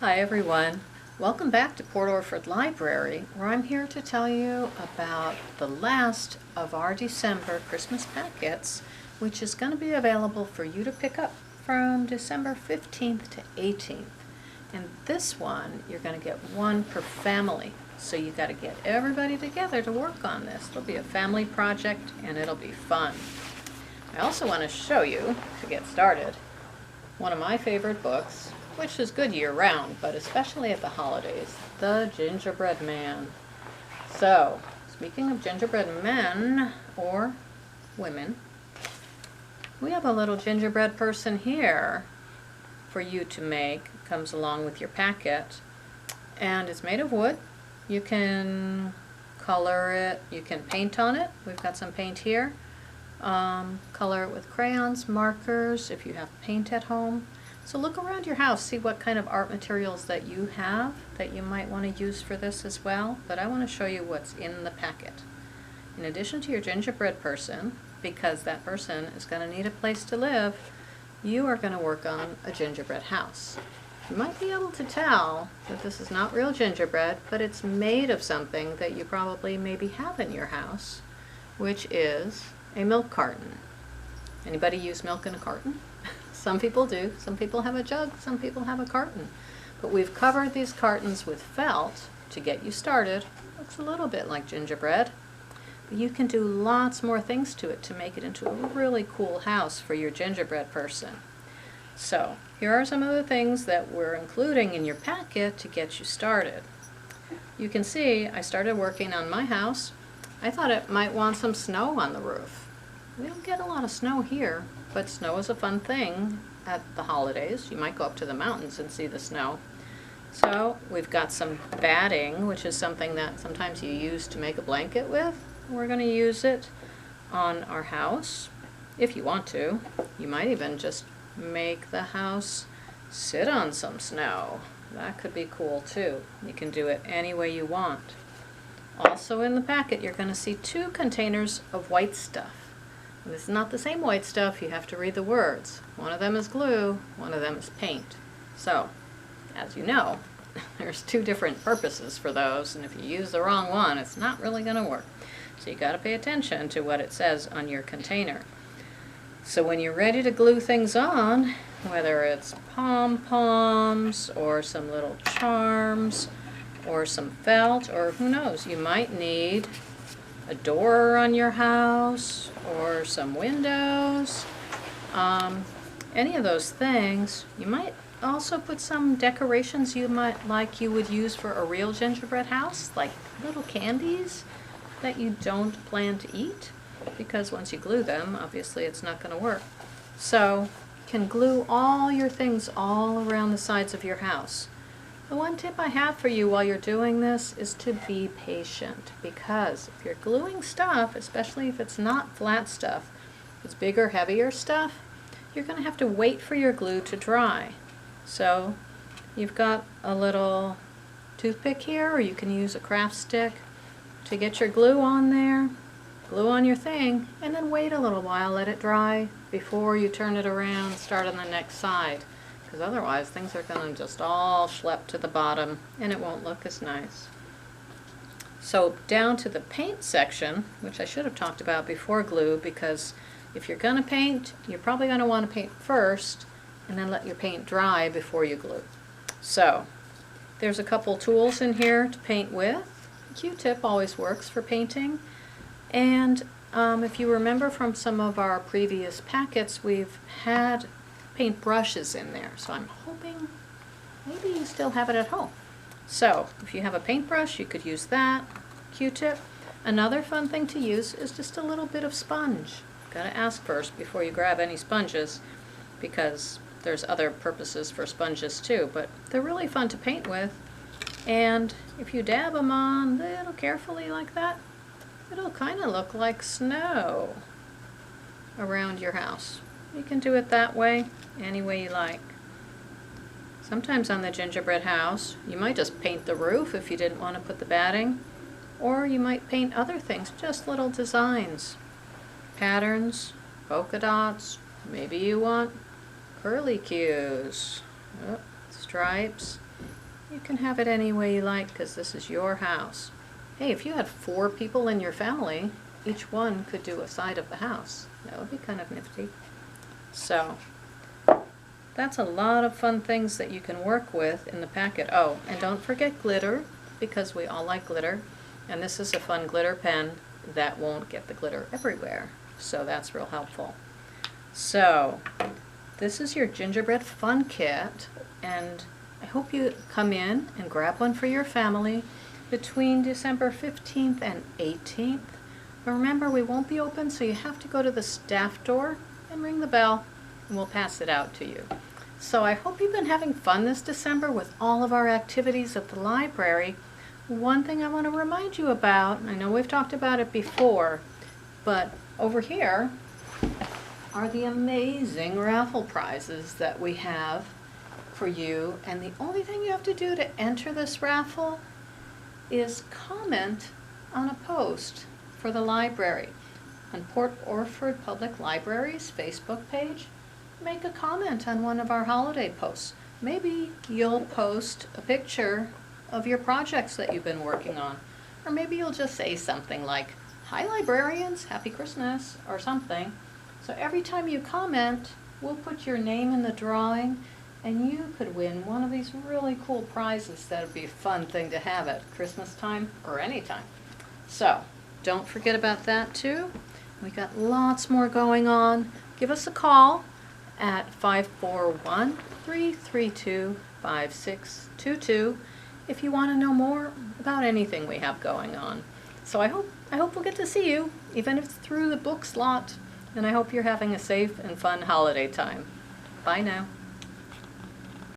Hi everyone. Welcome back to Port Orford Library, where I'm here to tell you about the last of our December Christmas packets, which is going to be available for you to pick up from December 15th to 18th. And this one, you're going to get one per family. So you got to get everybody together to work on this. It'll be a family project and it'll be fun. I also want to show you, to get started, one of my favorite books, which is good year-round, but especially at the holidays, The Gingerbread Man. So, speaking of gingerbread men, or women, we have a little gingerbread person here for you to make. It comes along with your packet, and it's made of wood. You can color it, you can paint on it. We've got some paint here. Color it with crayons, markers, if you have paint at home. So look around your house, see what kind of art materials that you have that you might want to use for this as well. But I want to show you what's in the packet. In addition to your gingerbread person, because that person is going to need a place to live, you are going to work on a gingerbread house. You might be able to tell that this is not real gingerbread, but it's made of something that you probably maybe have in your house, which is a milk carton. Anybody use milk in a carton? Some people do. Some people have a jug, some people have a carton. But we've covered these cartons with felt to get you started. Looks a little bit like gingerbread. But you can do lots more things to it to make it into a really cool house for your gingerbread person. So, here are some of the things that we're including in your packet to get you started. You can see I started working on my house. I thought it might want some snow on the roof. We don't get a lot of snow here, but snow is a fun thing at the holidays. You might go up to the mountains and see the snow. So we've got some batting, which is something that sometimes you use to make a blanket with. We're going to use it on our house if you want to. You might even just make the house sit on some snow. That could be cool too. You can do it any way you want. Also in the packet you're going to see 2 containers of white stuff. This is not the same white stuff, you have to read the words. One of them is glue, one of them is paint. So, as you know, there's 2 different purposes for those, and if you use the wrong one, it's not really going to work. So you got to pay attention to what it says on your container. So when you're ready to glue things on, whether it's pom-poms, or some little charms, or some felt, or who knows, you might need a door on your house or some windows, any of those things. You might also put some decorations you would use for a real gingerbread house, like little candies that you don't plan to eat, because once you glue them, obviously it's not going to work. So you can glue all your things all around the sides of your house. The one tip I have for you while you're doing this is to be patient, because if you're gluing stuff, especially if it's not flat stuff, if it's bigger, heavier stuff, you're going to have to wait for your glue to dry. So you've got a little toothpick here, or you can use a craft stick to get your glue on there, glue on your thing, and then wait a little while, let it dry before you turn it around, start on the next side. Because otherwise things are going to just all schlep to the bottom and it won't look as nice. So down to the paint section, which I should have talked about before glue, because if you're going to paint, you're probably going to want to paint first and then let your paint dry before you glue. So there's a couple tools in here to paint with. A Q-tip always works for painting, and if you remember from some of our previous packets, we've had paint brushes in there, so I'm hoping maybe you still have it at home. So if you have a paintbrush, you could use that. Q-tip. Another fun thing to use is just a little bit of sponge. Gotta ask first before you grab any sponges, because there's other purposes for sponges too, but they're really fun to paint with. And if you dab them on a little carefully like that, it'll kind of look like snow around your house. You can do it that way, any way you like. Sometimes on the gingerbread house, you might just paint the roof if you didn't want to put the batting, or you might paint other things, just little designs, patterns, polka dots. Maybe you want curly cues, stripes. You can have it any way you like because this is your house. Hey, if you had 4 people in your family, each one could do a side of the house. That would be kind of nifty. So, that's a lot of fun things that you can work with in the packet. Oh, and don't forget glitter, because we all like glitter. And this is a fun glitter pen that won't get the glitter everywhere. So that's real helpful. So, this is your Gingerbread Fun kit, and I hope you come in and grab one for your family between December 15th and 18th. But remember, we won't be open, so you have to go to the staff door and ring the bell, and we'll pass it out to you. So I hope you've been having fun this December with all of our activities at the library. One thing I want to remind you about, I know we've talked about it before, but over here are the amazing raffle prizes that we have for you, and the only thing you have to do to enter this raffle is comment on a post for the library. On Port Orford Public Library's Facebook page, make a comment on one of our holiday posts. Maybe you'll post a picture of your projects that you've been working on, or maybe you'll just say something like, "Hi librarians, happy Christmas," or something. So every time you comment, we'll put your name in the drawing, and you could win one of these really cool prizes that would be a fun thing to have at Christmas time or any time. So don't forget about that too. We got lots more going on. Give us a call at 541-332-5622 if you want to know more about anything we have going on. So I hope we'll get to see you, even if it's through the book slot. And I hope you're having a safe and fun holiday time. Bye now.